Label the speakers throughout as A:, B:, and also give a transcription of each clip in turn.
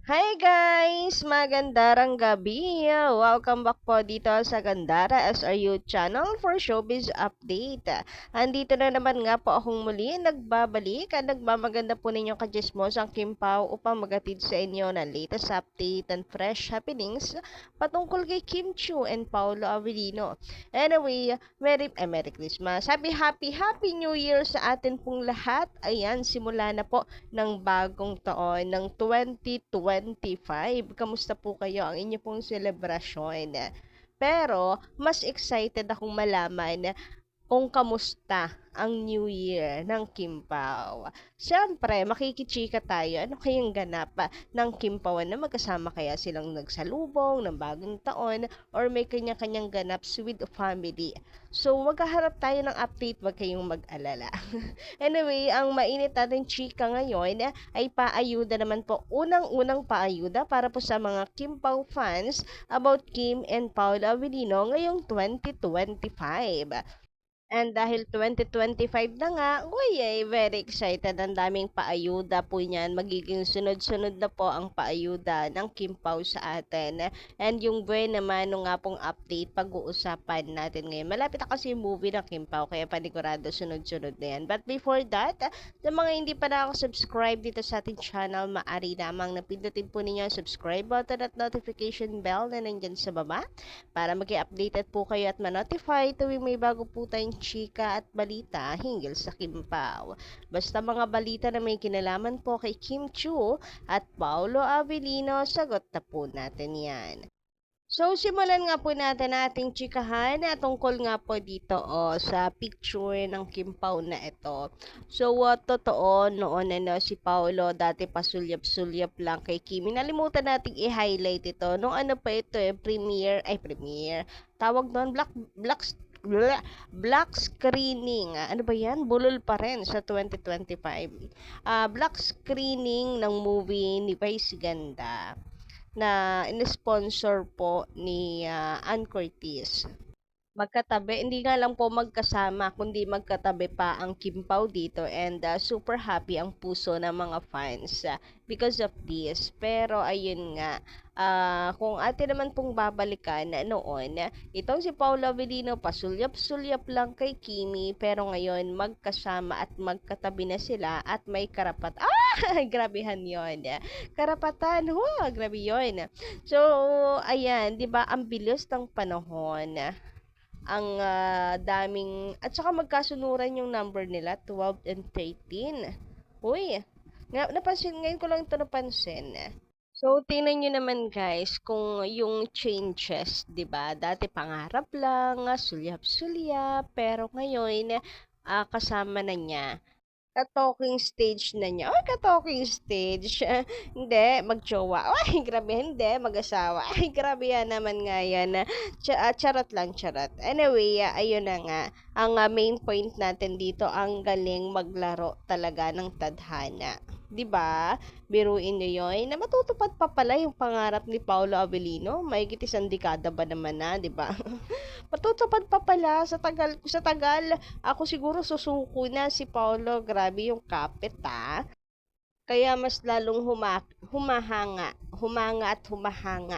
A: Hi guys! Magandarang gabi! Welcome back po dito sa Gandara SRU channel for Showbiz Update. Andito na naman nga po akong muli nagbabalik at nagmamaganda po ninyong kajismosang Kim Pao upang magatid sa inyo ng latest update and fresh happenings patungkol kay Kim Chiu and Paolo Avellino. Anyway, Merry Christmas! Happy New Year sa atin pong lahat! Ayan, simula na po ng bagong taon ng 2025. Kamusta po kayo ang inyo pong selebrasyon? Pero, mas excited akong malaman kung kamusta ang New Year ng Kim Pao. Siyempre, makikichika tayo. Ano kayang ganap ng Kim Pao na magkasama kaya silang nagsalubong ng bagong taon or may kanya-kanyang ganaps with family. So, magkaharap tayo ng update, wag kayong mag-alala. Anyway, ang mainit natin chika ngayon ay paayuda naman po. Unang-unang paayuda para po sa mga Kim Pao fans about Kim and Paolo Avellino ngayong 2025. And dahil 2025 na nga, uy, very excited. Ang daming paayuda po niyan. Magiging sunod-sunod na po ang paayuda ng Kim Pao sa atin. And yung buwan naman, nung nga pong update, pag-uusapan natin ngayon. Malapit na kasi yung movie ng Kim Pao, kaya panigurado sunod-sunod na yan. But before that, sa mga hindi pa na ako subscribe dito sa ating channel, maaari lamang napindutin po ninyo ang subscribe button at notification bell na nandyan sa baba para mag-updated po kayo at ma-notify tuwing may bago po tayong chika at balita hinggil sa Kim Pao. Basta mga balita na may kinalaman po kay Kim Chiu at Paolo Avellino, sagot na po natin yan. So, simulan nga po natin ating chikahan na tungkol nga po dito sa picture ng Kim Pao na ito. So, totoo noon si Paolo dati pasulyap-sulyap lang kay Kim. Nalimutan nating i-highlight ito. Nung ano pa ito premiere. Tawag doon, black screening. Ano ba yan? Bulol pa rin sa 2025. Black screening ng movie ni Vice Ganda na in-sponsor po ni Ann Curtis. Magkatabi, hindi nga lang po magkasama, kundi magkatabi pa ang Kim Pao dito and super happy ang puso ng mga fans because of this. Pero ayun nga, kung atin naman pong babalikan noon, itong si Paolo Avellino pasulyap-sulyap lang kay Kimi pero ngayon magkasama at magkatabi na sila at may karapat. Grabehan yon. Karapatan, grabe yon. So, ayan, 'di ba, ang bilis ng panahon ang daming at saka magkasunuran yung number nila 12 and 13. Uy, napansin ngayon ko lang ito napansin. So, tingnan nyo naman guys kung yung changes, 'di ba? Dati pangarap lang, sulyap-sulyap, pero ngayon kasama na niya ka-talking stage na niya. Ay, ka-talking stage. Hindi, mag-jowa. Ay, grabe, hindi, mag-asawa. Ay, grabe yan naman nga yan. Charot lang, charot. Anyway, ayun na nga. Ang main point natin dito, ang galing maglaro talaga ng tadhana. 'Di ba? Biruin niyo 'yon na matutupad pa pala yung pangarap ni Paolo Avellino. Mahigit isang dekada ba naman na, 'di ba? Matutupad pa pala sa tagal. Ako siguro susuko na si Paolo. Grabe yung kapit kaya mas lalong humahanga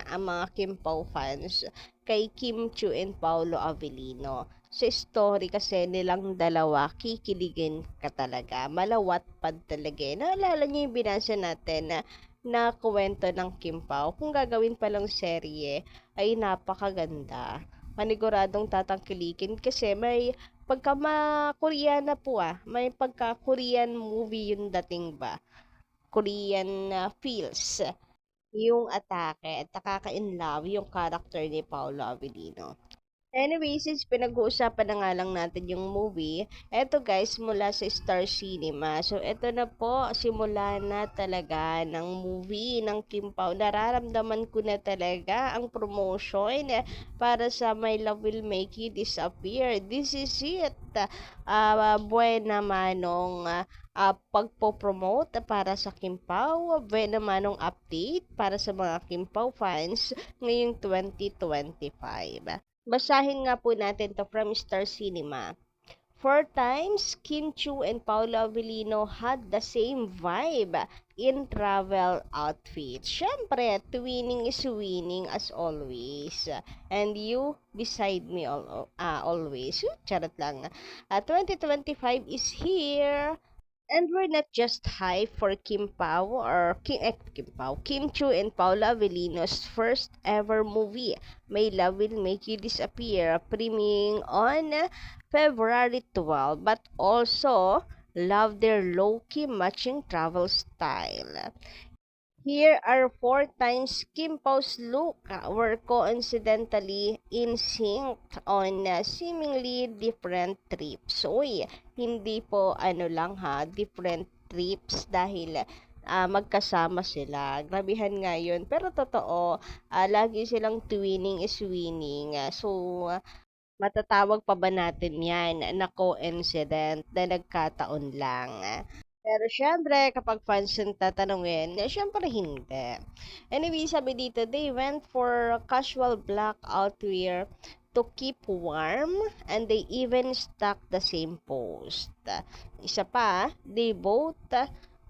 A: ang mga Kim Pao fans kay Kim Chiu and Paolo Avellino. Sa story kasi nilang dalawa, kikiligin ka talaga. Malawatpad talaga. Naalala niyo yung binasa natin na kwento ng Kim Pao. Kung gagawin palang serye, ay napakaganda. Paniguradong tatangkilikin kasi may pagka Koreana po may pagka Korean movie yung dating ba. Korean feels yung atake at nakaka-inlove yung character ni Paolo Avellino. Anyway, since pinag-uusapan na nga lang natin yung movie, eto guys, mula sa Star Cinema. So, eto na po, simula na talaga ng movie ng Kim Pao. Nararamdaman ko na talaga ang promotion para sa My Love Will Make You Disappear. This is it. Buena manong pagpo-promote para sa Kim Pao. Buena manong update para sa mga Kim Pao fans ngayong 2025. Basahin nga po natin to from Star Cinema. 4 times, Kim Chiu and Paolo Avellino had the same vibe in travel outfits. Syempre, twinning is winning as always. And you beside me always. Charot lang. 2025 is here. And we're not just hyped for Kim Chu and Paula Avellino's first ever movie, My Love Will Make You Disappear, premiering on February 12, but also love their low-key matching travel style. Here are four times Kim Pau's look were coincidentally in sync on seemingly different trips. Uy, hindi po different trips dahil magkasama sila. Grabihan nga yun. Pero totoo, lagi silang twinning is winning. Matatawag pa ba natin yan na coincident na nagkataon lang? Pero syempre, kapag fans yung tatanungin, syempre hindi. Anyway, sabi dito, they went for casual black outwear to keep warm and they even stuck the same post. Isa pa, they both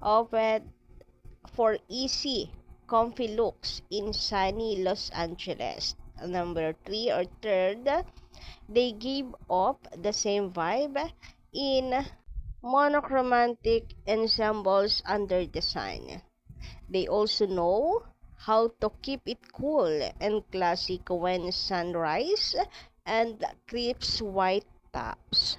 A: opted for easy, comfy looks in sunny Los Angeles. Number 3 or third, they gave off the same vibe in monochromatic ensembles under the sun. They also know how to keep it cool and classic when sunrise and crisp white tops.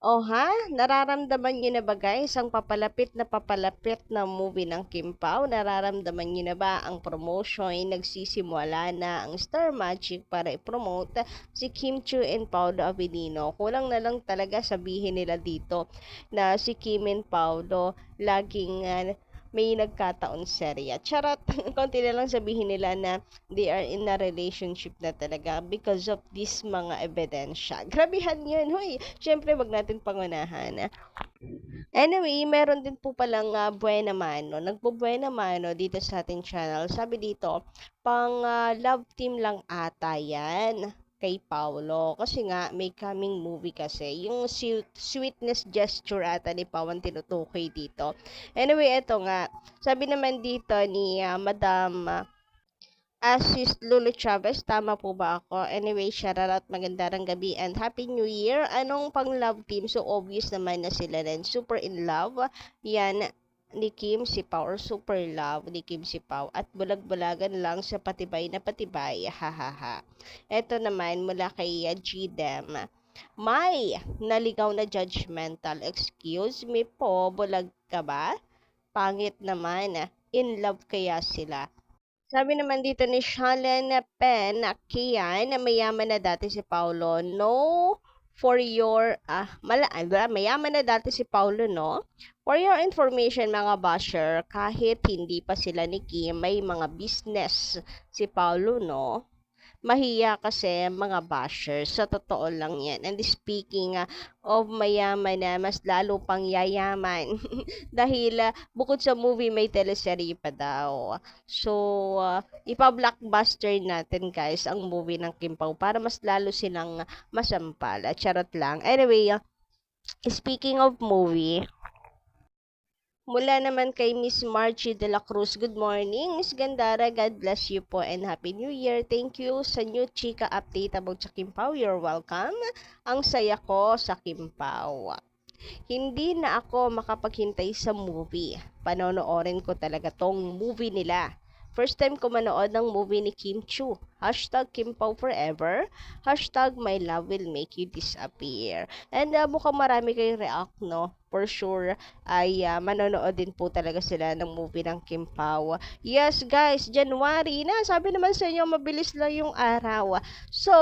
A: Oh ha? Nararamdaman nyo na ba guys ang papalapit na movie ng Kim Pao? Nararamdaman nyo na ba ang promotion? Nagsisimula na ang Star Magic para i-promote si Kim Chu and Paolo Avellino. Kulang na lang talaga sabihin nila dito na si Kim and Paolo laging may nagkataon serya. Charot, konti na lang sabihin nila na they are in a relationship na talaga because of this mga ebidensya. Grabihan yun, huy. Siyempre, wag natin pangunahan. Anyway, meron din po palang Buena Mano. Nagpo-Buena Mano dito sa ating channel. Sabi dito, pang love team lang ata yan kay Paolo. Kasi nga, may coming movie kasi. Yung sweetness gesture ata ni Pao ang tinutukoy dito. Anyway, eto nga. Sabi naman dito ni Madam Asis Lulu Chavez, tama po ba ako? Anyway, shout out, magandang gabi and Happy New Year. Anong pang love team? So, obvious naman na sila rin. Super in love. Yan, ni Kim si Pao, or super love ni Kim si Pao, at bulag-bulagan lang sa patibay na patibay, hahaha. Ito naman mula kay GDem. May naligaw na judgmental. Excuse me po, bulag ka ba? Pangit naman, in love kaya sila. Sabi naman dito ni Shalen Pen Kian na mayaman na dati si Paulo. No, for your, mayaman na dati si Paulo, no? For your information, mga basher, kahit hindi pa sila ni Kim, may mga business si Paulo, no? Mahiya kasi mga bashers. Sa totoo lang yan. And speaking of mayaman na, mas lalo pang yayaman. Dahil bukod sa movie, may teleserye pa daw. So, ipa-blockbuster natin guys ang movie ng Kim Pao para mas lalo silang masampal. Charot lang. Anyway, speaking of movie, mula naman kay Miss Margie de la Cruz. Good morning, Miss Gandara. God bless you po and Happy New Year. Thank you sa new chika update about sa Kim Pao. You're welcome. Ang saya ko sa Kim Pao. Hindi na ako makapaghintay sa movie. Panonoorin ko talaga tong movie nila. First time ko manood ng movie ni Kim Chu. Hashtag Kim Pao forever. Hashtag my love will make you disappear. And mukhang marami kayong react, no? For sure, ay manonood din po talaga sila ng movie ng Kim Pao. Yes, guys, January na. Sabi naman sa inyo, mabilis lang yung araw. So,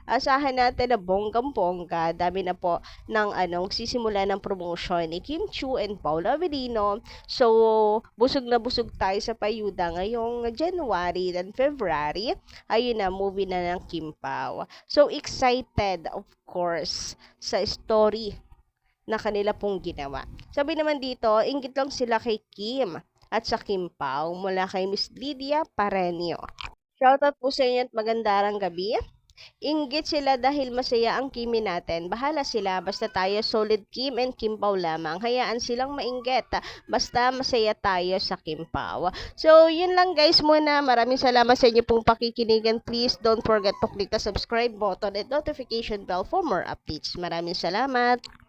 A: asahan natin na bonggang-bongga. Dami na po ng sisimula ng promotion ni Kim Chu and Paula Avellino. So, busog na busog tayo sa payuda ngayong January and February. Ayun na, movie na ng Kim Pao. So, excited, of course, sa story na kanila pong ginawa. Sabi naman dito, inggit lang sila kay Kim at sa Kim Pao mula kay Miss Lydia Parenio. Shoutout po sa inyo at magandang gabi. Inggit sila dahil masaya ang Kimi natin. Bahala sila, basta tayo solid Kim and Kim Pao lamang. Hayaan silang mainggit. Basta masaya tayo sa Kim Pao. So, yun lang guys muna. Maraming salamat sa inyo pong pakikinigan. Please don't forget to click the subscribe button and notification bell for more updates. Maraming salamat.